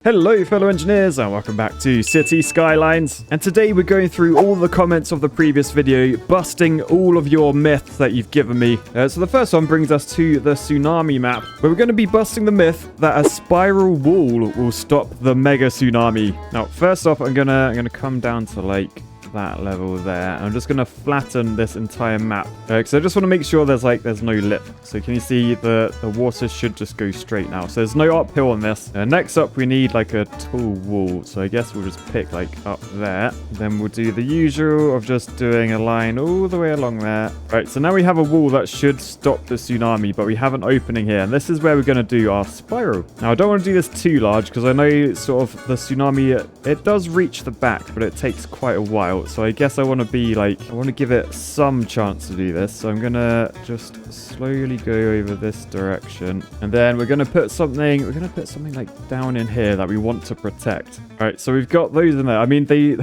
Hello fellow engineers and welcome back to Cities Skylines, and today we're going through all the comments of the previous video, busting all of your myths that you've given me. So the first one brings us to the tsunami map, where we're going to be busting the myth that a spiral wall will stop the mega tsunami. Now first off, I'm gonna come down to like that level there. I'm just gonna flatten this entire map because I just want to make sure there's no lip. So can you see the water should just go straight now, so there's no uphill on this. Next up we need like a tall wall, so I guess we'll just pick like up there, then we'll do the usual of just doing a line all the way along there. Right, so now we have a wall that should stop the tsunami, but we have an opening here, and this is where we're going to do our spiral. Now I don't want to do this too large because I know sort of the tsunami, it does reach the back, but it takes quite a while. So I guess I want to give it some chance to do this. So I'm going to just slowly go over this direction. And then we're going to put something like down in here that we want to protect. All right, so we've got those in there. I mean, they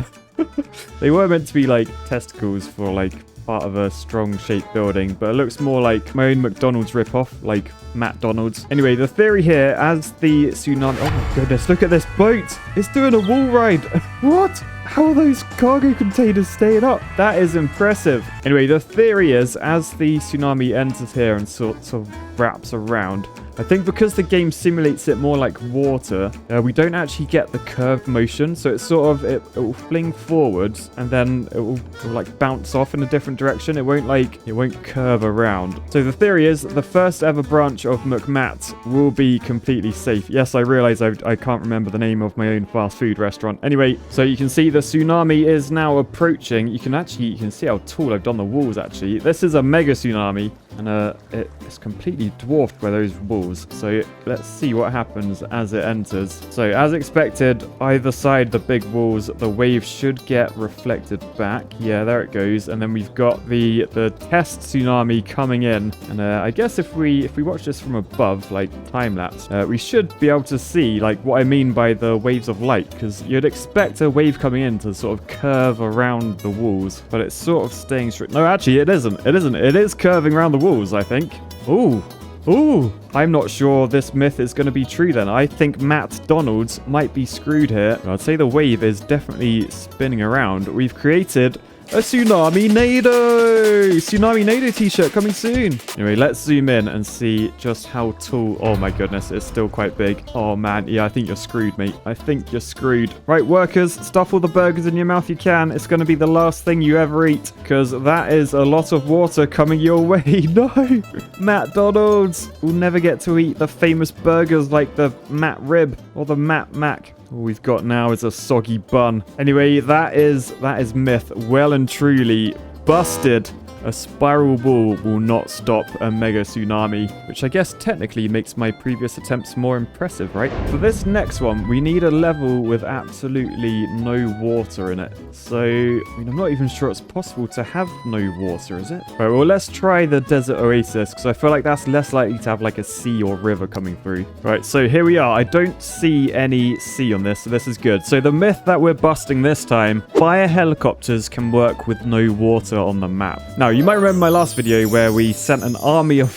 were meant to be like testicles for like part of a strong shaped building, but it looks more like my own McDonald's ripoff, like Matt Donald's. Anyway, the theory here, as the tsunami... Oh my goodness, look at this boat! It's doing a wall ride! What? How are those cargo containers staying up? That is impressive. Anyway, the theory is, as the tsunami enters here and sort of wraps around, I think because the game simulates it more like water, we don't actually get the curved motion. So it's sort of, it will fling forwards and then it will like bounce off in a different direction. It won't curve around. So the theory is the first ever branch of McMatt will be completely safe. Yes, I realize I can't remember the name of my own fast food restaurant. Anyway, so you can see the tsunami is now approaching. You can see how tall I've done the walls actually. This is a mega tsunami, and it's completely dwarfed by those walls. So let's see what happens as it enters. So as expected, either side the big walls, the wave should get reflected back. Yeah, there it goes. And then we've got the test tsunami coming in. And I guess if we watch this from above, like time lapse, we should be able to see like what I mean by the waves of light, because you'd expect a wave coming in to sort of curve around the walls, but it's sort of staying straight. No, actually it isn't. It is curving around the walls, I think. Ooh, I'm not sure this myth is going to be true then. I think Matt Donald's might be screwed here. I'd say the wave is definitely spinning around. We've created a Tsunami Nado! Tsunami Nado t-shirt coming soon. Anyway, let's zoom in and see just how tall. Oh my goodness, it's still quite big. Oh man, yeah, I think you're screwed, mate. I think you're screwed. Right, workers, stuff all the burgers in your mouth you can. It's going to be the last thing you ever eat, because that is a lot of water coming your way. No! Matt Donald's will never get to eat the famous burgers like the Matt Rib or the Matt Mac. All we've got now is a soggy bun. Anyway, that is myth well and truly busted. A spiral wall will not stop a mega tsunami, which I guess technically makes my previous attempts more impressive, right? For this next one, we need a level with absolutely no water in it. So, I mean, I'm not even sure it's possible to have no water, is it? All right, well, let's try the desert oasis, because I feel like that's less likely to have like a sea or river coming through. Right, so here we are. I don't see any sea on this, so this is good. So the myth that we're busting this time, fire helicopters can work with no water on the map. Now, you might remember my last video where we sent an army of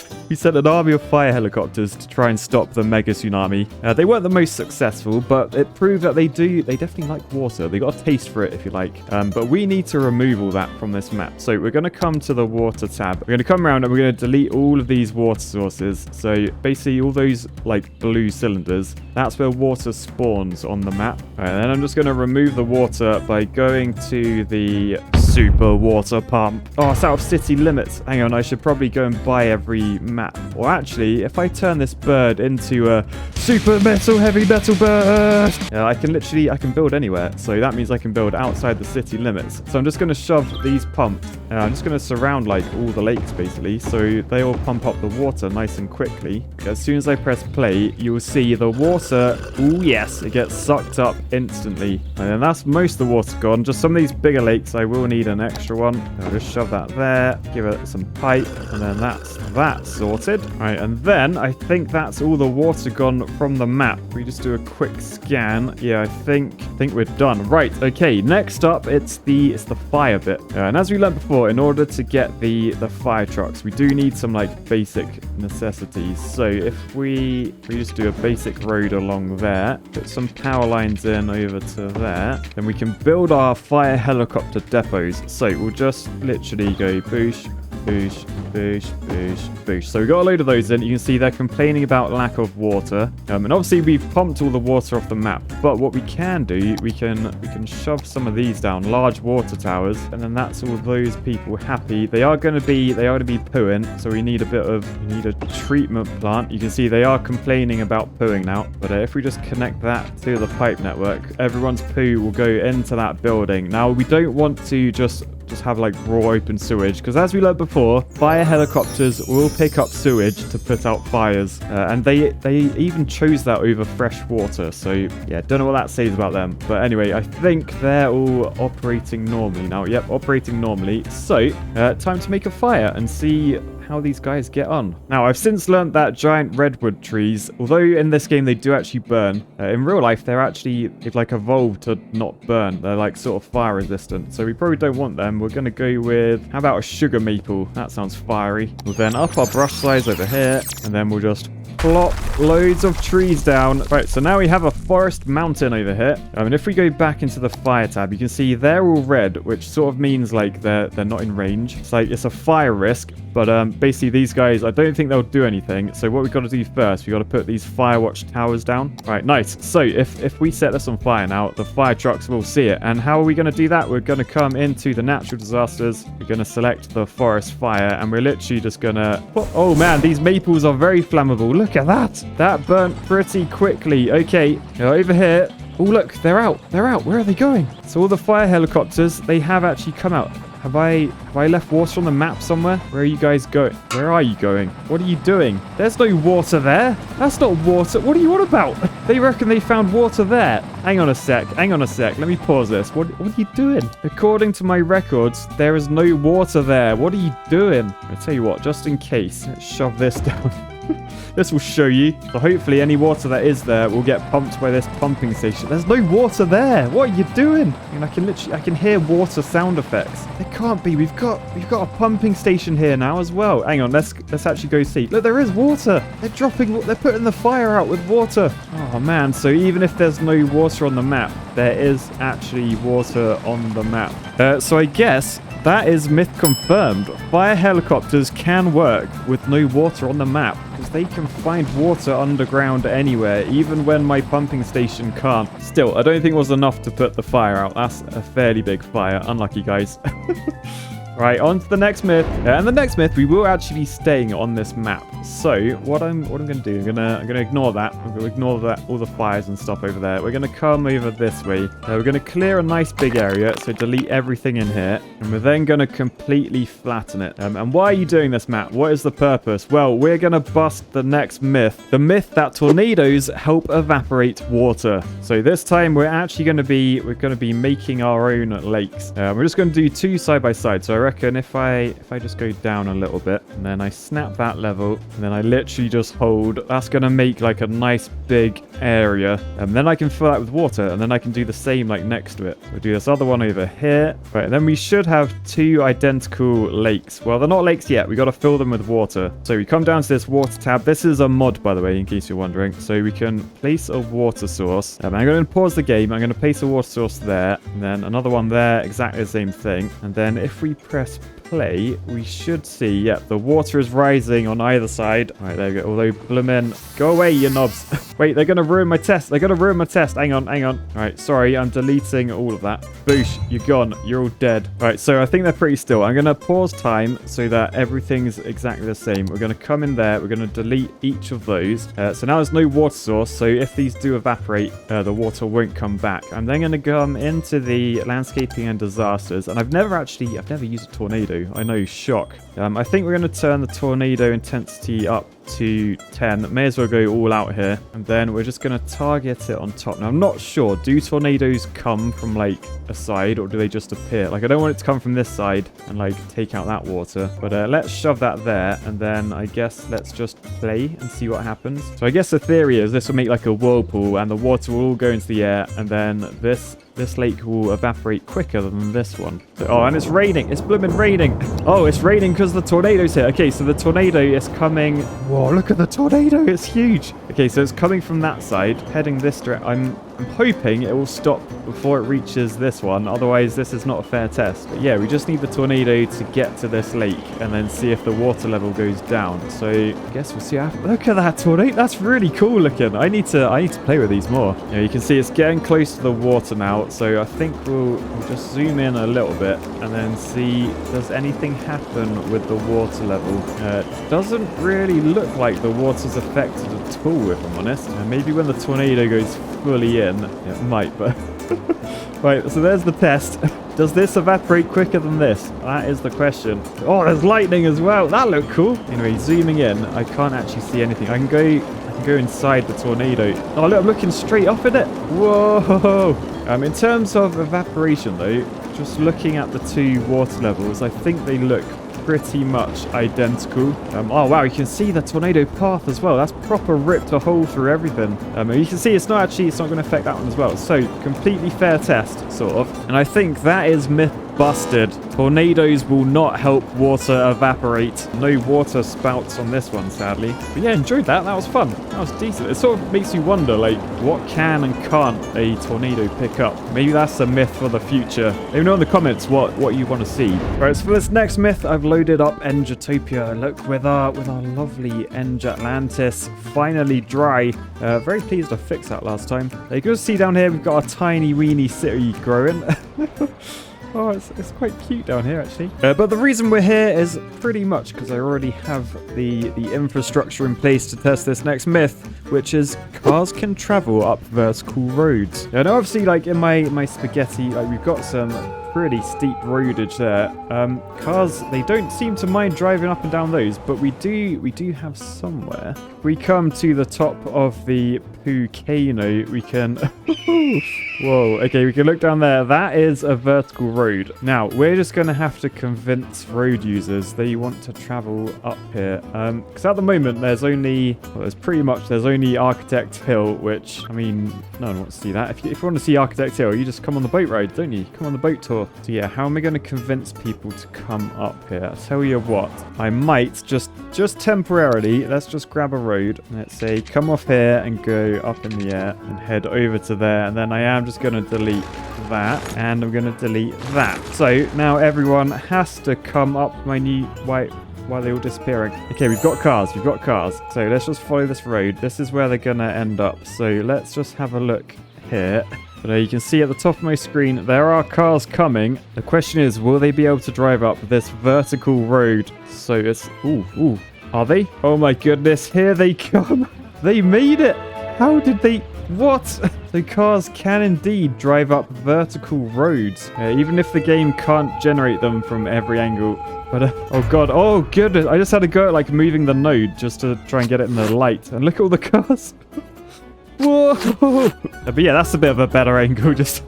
fire helicopters to try and stop the mega tsunami. They weren't the most successful, but it proved that they definitely like water. They got a taste for it, if you like. But we need to remove all that from this map. So we're going to come to the water tab. We're going to come around and we're going to delete all of these water sources. So basically all those like blue cylinders, that's where water spawns on the map. All right, and then I'm just going to remove the water by going to the super water pump. Oh, it's out of city limits. Hang on, I should probably go and buy every map. Or actually, if I turn this bird into a super heavy metal bird, I can build anywhere. So that means I can build outside the city limits. So I'm just going to shove these pumps. I'm just going to surround like all the lakes basically, so they all pump up the water nice and quickly. As soon as I press play, you'll see the water. Oh yes, it gets sucked up instantly. And then that's most of the water gone. Just some of these bigger lakes, I will need an extra one. I'll just shove that there, give it some pipe, and then that's that sorted. sorted. All right, and then I think that's all the water gone from the map. We just do a quick scan. Yeah, I think we're done. Right, okay, next up, it's the fire bit. And as we learned before, in order to get the fire trucks, we do need some like basic necessities. So if we just do a basic road along there, put some power lines in over to there, then we can build our fire helicopter depots. So we'll just literally go boosh, boosh, boosh, boosh, boosh. So we got a load of those in. You can see they're complaining about lack of water. And obviously we've pumped all the water off the map. But what we can do, we can shove some of these down, large water towers, and then that's all those people happy. They are going to be pooing, so we need a treatment plant. You can see they are complaining about pooing now. But if we just connect that to the pipe network, everyone's poo will go into that building. Now we don't want to just have like raw open sewage, because as we learned before, fire helicopters will pick up sewage to put out fires, and they even chose that over fresh water. So yeah, don't know what that says about them, but anyway, I think they're all operating normally now. Yep, operating normally. So time to make a fire and see how these guys get on. Now, I've since learned that giant redwood trees, although in this game they do actually burn, in real life they've like evolved to not burn. They're like sort of fire resistant, so we probably don't want them. We're going to go with, how about a sugar maple? That sounds fiery. We'll then up our brush size over here, and then we'll just plop loads of trees down. Right, so now we have a forest mountain over here. And if we go back into the fire tab, you can see they're all red, which sort of means like they're not in range. It's like it's a fire risk, but basically these guys, I don't think they'll do anything. So what we've got to do first, we've got to put these fire watch towers down. Right, nice. So if we set this on fire now, the fire trucks will see it. And how are we going to do that? We're going to come into the natural disasters. We're going to select the forest fire, and we're literally just going to... Oh man, these maples are very flammable. Look at that. That burnt pretty quickly. Okay, over here. Oh, look, they're out. They're out. Where are they going? So all the fire helicopters, they have actually come out. Have I left water on the map somewhere? Where are you guys going? Where are you going? What are you doing? There's no water there. That's not water. What are you on about? They reckon they found water there. Hang on a sec. Hang on a sec. Let me pause this. What are you doing? According to my records, there is no water there. What are you doing? I'll tell you what, just in case, let's shove this down. This will show you. So hopefully any water that is there will get pumped by this pumping station. There's no water there. What are you doing? And I can hear water sound effects. There can't be. We've got a pumping station here now as well. Hang on, let's actually go see. Look, there is water. They're putting the fire out with water. Oh man, so even if there's no water on the map, there is actually water on the map. So I guess that is myth confirmed. Fire helicopters can work with no water on the map, because they can find water underground anywhere, even when my pumping station can't. Still, I don't think it was enough to put the fire out. That's a fairly big fire. Unlucky, guys. Right, on to the next myth. And the next myth, we will actually be staying on this map. So what I'm going to do, I'm going to ignore that. I'm going to ignore that, all the fires and stuff over there. We're going to come over this way. We're going to clear a nice big area. So delete everything in here. And we're then going to completely flatten it. And why are you doing this, Matt? What is the purpose? Well, we're going to bust the next myth. The myth that tornadoes help evaporate water. So this time we're actually going to be making our own lakes. We're just going to do two side by side. So I reckon if I just go down a little bit, and then I snap that level, and then I literally just hold, that's going to make like a nice big area, and then I can fill that with water, and then I can do the same like next to it. We'll do this other one over here. Right, and then we should have two identical lakes. Well, they're not lakes yet. We got to fill them with water. So we come down to this water tab. This is a mod, by the way, in case you're wondering. So we can place a water source. I'm going to pause the game. I'm going to place a water source there, and then another one there, exactly the same thing. And then if we press play, we should see, yeah, the water is rising on either side. All right, there we go. Although, bloomin', go away, you knobs. Wait, they're going to ruin my test. They're going to ruin my test. Hang on. All right, sorry, I'm deleting all of that. Boosh, you're gone. You're all dead. All right, so I think they're pretty still. I'm going to pause time so that everything's exactly the same. We're going to come in there. We're going to delete each of those. So now there's no water source. So if these do evaporate, the water won't come back. I'm then going to come into the landscaping and disasters. And I've never used a tornado. I know, shock. I think we're going to turn the tornado intensity up to 10. May as well go all out here. And then we're just going to target it on top. Now, I'm not sure. Do tornadoes come from, like, a side, or do they just appear? Like, I don't want it to come from this side and, like, take out that water. But let's shove that there. And then I guess let's just play and see what happens. So I guess the theory is this will make, like, a whirlpool, and the water will all go into the air. And then this lake will evaporate quicker than this one. So, oh, and it's raining. It's blooming raining. Oh, it's raining because the tornado's here. Okay, so the tornado is coming. Whoa, look at the tornado. It's huge. Okay, so it's coming from that side, heading this direction. I'm hoping it will stop before it reaches this one. Otherwise, this is not a fair test. But yeah, we just need the tornado to get to this lake and then see if the water level goes down. So I guess we'll see how. Look at that tornado. That's really cool looking. I need to play with these more. You know, you can see it's getting close to the water now. So I think we'll just zoom in a little bit and then see, does anything happen with the water level? It doesn't really look like the water's affected at all, if I'm honest. Maybe when the tornado goes fully in, it might, but... Right, so there's the test. Does this evaporate quicker than this? That is the question. Oh, there's lightning as well. That looked cool. Anyway, zooming in, I can't actually see anything. I can go inside the tornado. Oh, look, I'm looking straight up at it. Whoa! In terms of evaporation, though, just looking at the two water levels, I think they look pretty much identical. Oh, wow, you can see the tornado path as well. That's proper ripped a hole through everything. You can see it's not going to affect that one as well. So, completely fair test, sort of. And I think that is myth busted. Tornadoes will not help water evaporate. No water spouts on this one, sadly. But yeah, enjoyed that. That was fun. That was decent. It sort of makes you wonder, like, what can and can't a tornado pick up? Maybe that's a myth for the future. Let me know in the comments what you want to see. Right, so for this next myth, I've loaded up Engatopia. Look, with our lovely Eng Atlantis finally dry. Very pleased I fixed that last time. You can see down here, we've got a tiny weeny city growing. Oh, it's quite cute down here, actually. But the reason we're here is pretty much because I already have the infrastructure in place to test this next myth, which is cars can travel up vertical roads. And obviously, like in my spaghetti, like we've got some pretty steep roadage there. Cars, they don't seem to mind driving up and down those, but we do have somewhere. We come to the top of the volcano, we can... Whoa, okay, we can look down there. That is a vertical road. Now, we're just going to have to convince road users they want to travel up here. Because at the moment, there's only Architect Hill, which, I mean, no one wants to see that. If you want to see Architect Hill, you just come on the boat ride, don't you? Come on the boat tour. So yeah, how am I going to convince people to come up here? I'll tell you what, I might just temporarily, let's just grab a road. Let's say come off here and go up in the air and head over to there. And then I am just going to delete that and I'm going to delete that. So now everyone has to come up my new white. Why are they all disappearing? Okay, we've got cars. So let's just follow this road. This is where they're going to end up. So let's just have a look here. But you can see at the top of my screen, there are cars coming. The question is, will they be able to drive up this vertical road? So it's... Ooh. Are they? Oh my goodness, here they come. They made it. How did they... What? The cars can indeed drive up vertical roads, even if the game can't generate them from every angle. But, oh god, oh goodness, I just had to go at, like, moving the node just to try and get it in the light. And look at all the cars. Whoa! But yeah, that's a bit of a better angle, just...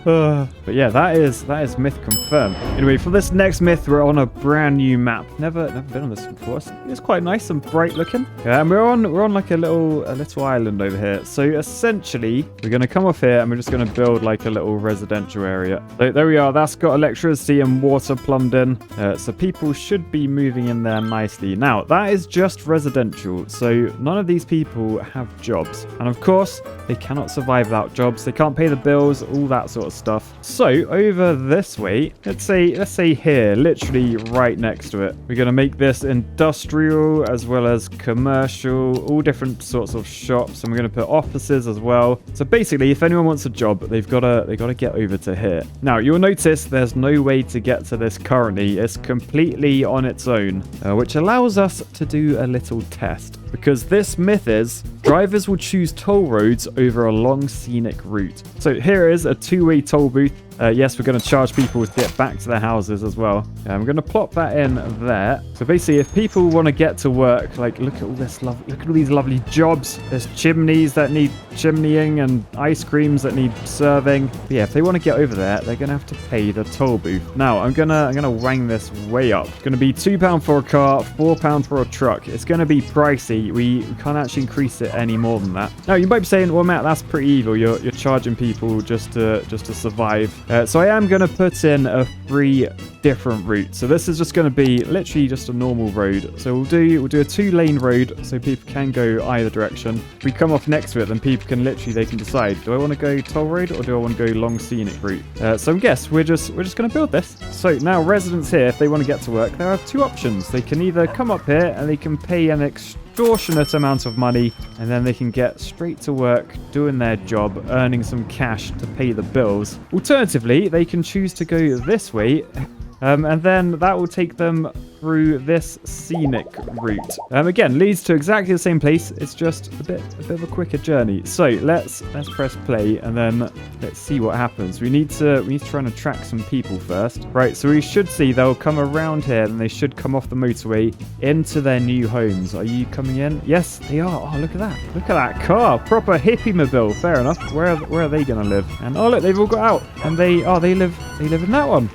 But yeah, that is myth confirmed. Anyway, for this next myth, we're on a brand new map. Never been on this before. It's quite nice and bright looking. Yeah, and we're on like a little island over here. So essentially, we're gonna come off here and we're just gonna build like a little residential area. So there we are. That's got electricity and water plumbed in. So people should be moving in there nicely. Now that is just residential. So none of these people have jobs, and of course they cannot survive without jobs. They can't pay the bills, all that sort of stuff. So over this way, let's say here, literally right next to it, we're going to make this industrial as well as commercial, all different sorts of shops, and we're going to put offices as well. So basically, if anyone wants a job, they've got to get over to here. Now you'll notice there's no way to get to this currently. It's completely on its own, which allows us to do a little test. Because this myth is, drivers will choose toll roads over a long scenic route. So here is a two-way toll booth. Yes, we're going to charge people to get back to their houses as well. I'm going to plop that in there. So basically, if people want to get to work, like look at all this look at all these lovely jobs. There's chimneys that need chimneying and ice creams that need serving. But yeah, if they want to get over there, they're going to have to pay the toll booth. Now, I'm gonna wang this way up. It's going to be £2 for a car, £4 for a truck. It's going to be pricey. We can't actually increase it any more than that. Now, you might be saying, well, Matt, that's pretty evil. You're charging people just to survive. So I am going to put in a 3 different route. So this is just going to be literally just a normal road. So we'll do a 2-lane road so people can go either direction. If we come off next to it, then people can they can decide, do I want to go toll road or do I want to go long scenic route? So I guess we're just going to build this. So now residents here, if they want to get to work, they have 2 options. They can either come up here and they can pay an extortionate amount of money, and then they can get straight to work doing their job, earning some cash to pay the bills. Alternatively, they can choose to go this way, and then that will take them through this scenic route. Again, leads to exactly the same place. It's just a bit of a quicker journey. So let's press play and then let's see what happens. We need to try and attract some people first. Right, so we should see they'll come around here and they should come off the motorway into their new homes. Are you coming in? Yes, they are. Oh, look at that. Look at that car. Proper hippie mobile. Fair enough. Where are they gonna live? And oh look, they've all got out. And they live in that one.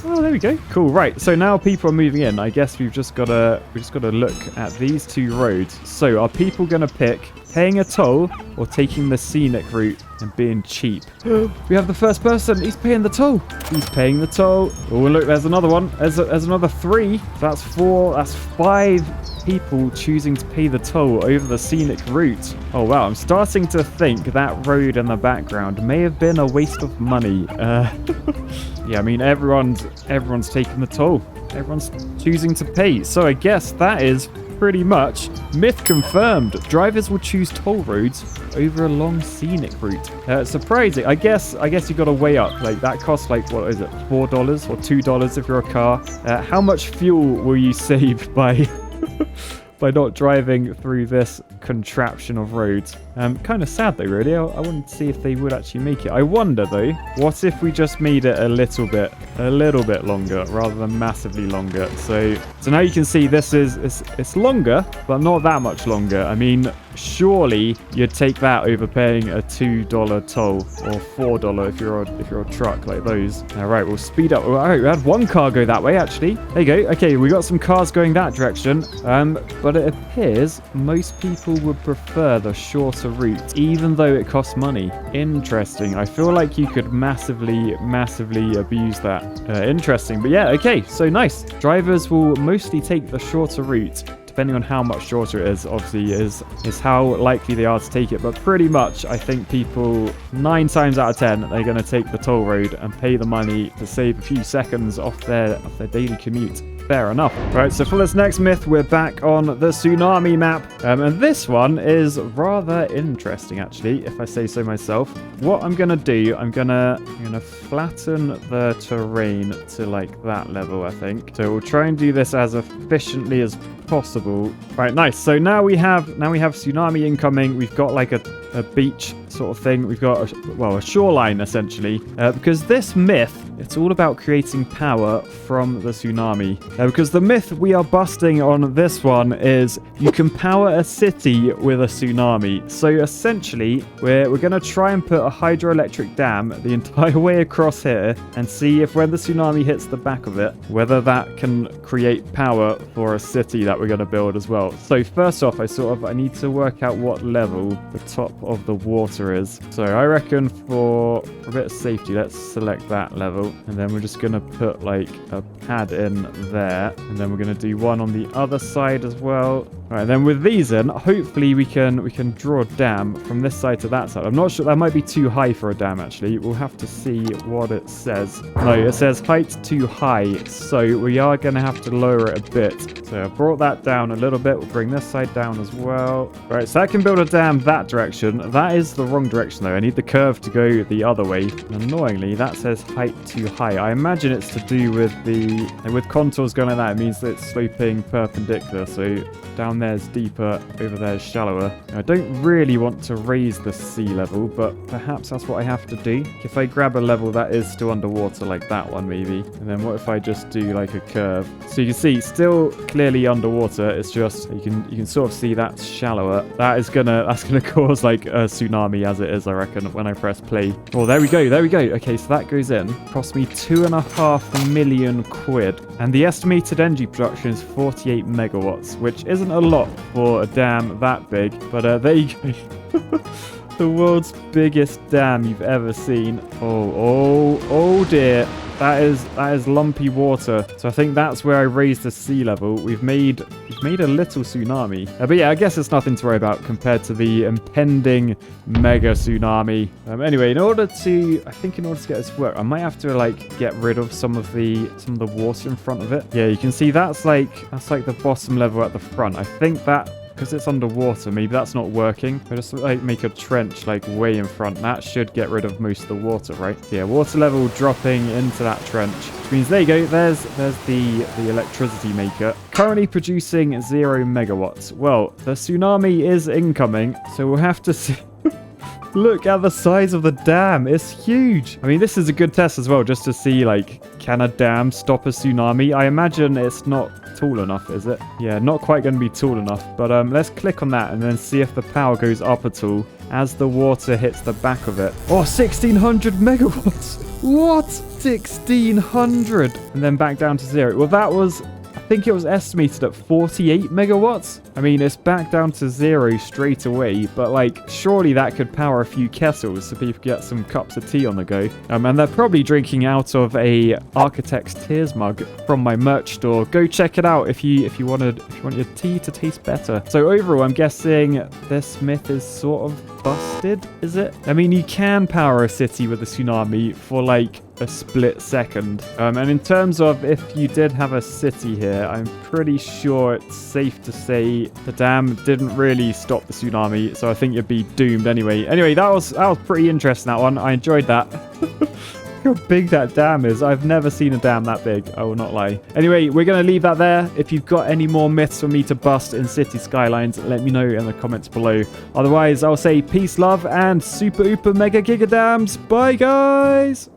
Oh, there we go. Cool. Right. So now people are moving in. I guess we've just got to look at these 2 roads. So are people going to pick paying a toll or taking the scenic route and being cheap? We have the first person. He's paying the toll. He's paying the toll. Oh, look, there's another one. There's another 3. That's 4. That's 5 people choosing to pay the toll over the scenic route. Oh, wow. I'm starting to think that road in the background may have been a waste of money. Yeah, I mean, everyone's taking the toll. Everyone's choosing to pay. So I guess that is pretty much myth confirmed. Drivers will choose toll roads over a long scenic route. Surprising. I guess you got to weigh up. Like that costs like, what is it, $4 or $2 if you're a car. How much fuel will you save by by not driving through this contraption of roads? Kind of sad though, really. I wanted to see if they would actually make it. I wonder though, what if we just made it a little bit longer rather than massively longer? So now you can see this it's longer, but not that much longer. I mean, surely you'd take that over paying a $2 toll or $4 if you're a truck like those. All right, we'll speed up. All right, we had 1 car go that way actually. There you go. Okay, we got some cars going that direction. But it appears most people would prefer the shorter route, even though it costs money. Interesting. I feel like you could massively abuse that. Interesting. But yeah, okay. So nice. Drivers will mostly take the shorter route. Depending on how much shorter it is, obviously, is how likely they are to take it. But pretty much, I think people 9 times out of 10, they're going to take the toll road and pay the money to save a few seconds off their daily commute. Fair enough. Right, so for this next myth, we're back on the tsunami map. And this one is rather interesting, actually, if I say so myself. What I'm going to do, I'm gonna flatten the terrain to like that level, I think. So we'll try and do this as efficiently as possible. Right, nice. So now we have tsunami incoming. We've got like a beach sort of thing. We've got a shoreline essentially, because this myth, it's all about creating power from the tsunami. Because the myth we are busting on this one is you can power a city with a tsunami. So essentially, we're going to try and put a hydroelectric dam the entire way across here and see if when the tsunami hits the back of it, whether that can create power for a city that we're going to build as well. So first off, I need to work out what level the top of the water is. So I reckon for a bit of safety, let's select that level. And then we're just going to put like a pad in there. And then we're going to do one on the other side as well. All right, then with these in, hopefully we can draw a dam from this side to that side. I'm not sure, that might be too high for a dam actually. We'll have to see what it says. No, it says height too high. So we are going to have to lower it a bit. So I brought that down a little bit. We'll bring this side down as well. All right, so I can build a dam that direction. That is the wrong direction though. I need the curve to go the other way. And annoyingly, that says height too high. I imagine it's to do with with contours going like that. It means that it's sloping perpendicular. So down down there is deeper, over there is shallower. I don't really want to raise the sea level, but perhaps that's what I have to do. If I grab a level that is still underwater, like that one maybe, and then what if I just do like a curve? So you can see, still clearly underwater. It's just you can sort of see that's shallower. That's gonna cause like a tsunami as it is, I reckon, when I press play. Oh, there we go. Okay, so that goes in. Cost me 2.5 million quid, and the estimated energy production is 48 megawatts, which isn't a lot for a dam that big, but there you go. The world's biggest dam you've ever seen. Oh dear. That is lumpy water. So I think that's where I raised the sea level. We've made a little tsunami. But yeah, I guess it's nothing to worry about compared to the impending mega tsunami. Anyway, in order to get this to work, I might have to like get rid of some of the water in front of it. Yeah, you can see that's like the bottom level at the front. I think that, because it's underwater, maybe that's not working. I just like make a trench like way in front. That should get rid of most of the water, right? Yeah, water level dropping into that trench, which means there you go. There's the electricity maker. Currently producing 0 megawatts. Well, the tsunami is incoming, so we'll have to see. Look at the size of the dam. It's huge. I mean, this is a good test as well, just to see, like, can a dam stop a tsunami? I imagine it's not tall enough, is it? Yeah, not quite going to be tall enough. But let's click on that and then see if the power goes up at all as the water hits the back of it. Oh, 1,600 megawatts. What? 1,600. And then back down to 0. Well, that was... I think it was estimated at 48 megawatts. I mean, it's back down to 0 straight away, but like, surely that could power a few kettles so people get some cups of tea on the go. And they're probably drinking out of a Architect's Tears mug from my merch store. Go check it out if you want your tea to taste better. So overall, I'm guessing this myth is sort of busted, is it? I mean, you can power a city with a tsunami for like a split second. And in terms of if you did have a city here, I'm pretty sure it's safe to say the dam didn't really stop the tsunami, so I think you'd be doomed anyway. Anyway, that was pretty interesting, that one. I enjoyed that. Look how big that dam is. I've never seen a dam that big, I will not lie. Anyway, we're going to leave that there. If you've got any more myths for me to bust in Cities Skylines, let me know in the comments below. Otherwise, I'll say peace, love, and super, ooper, mega, giga dams. Bye, guys!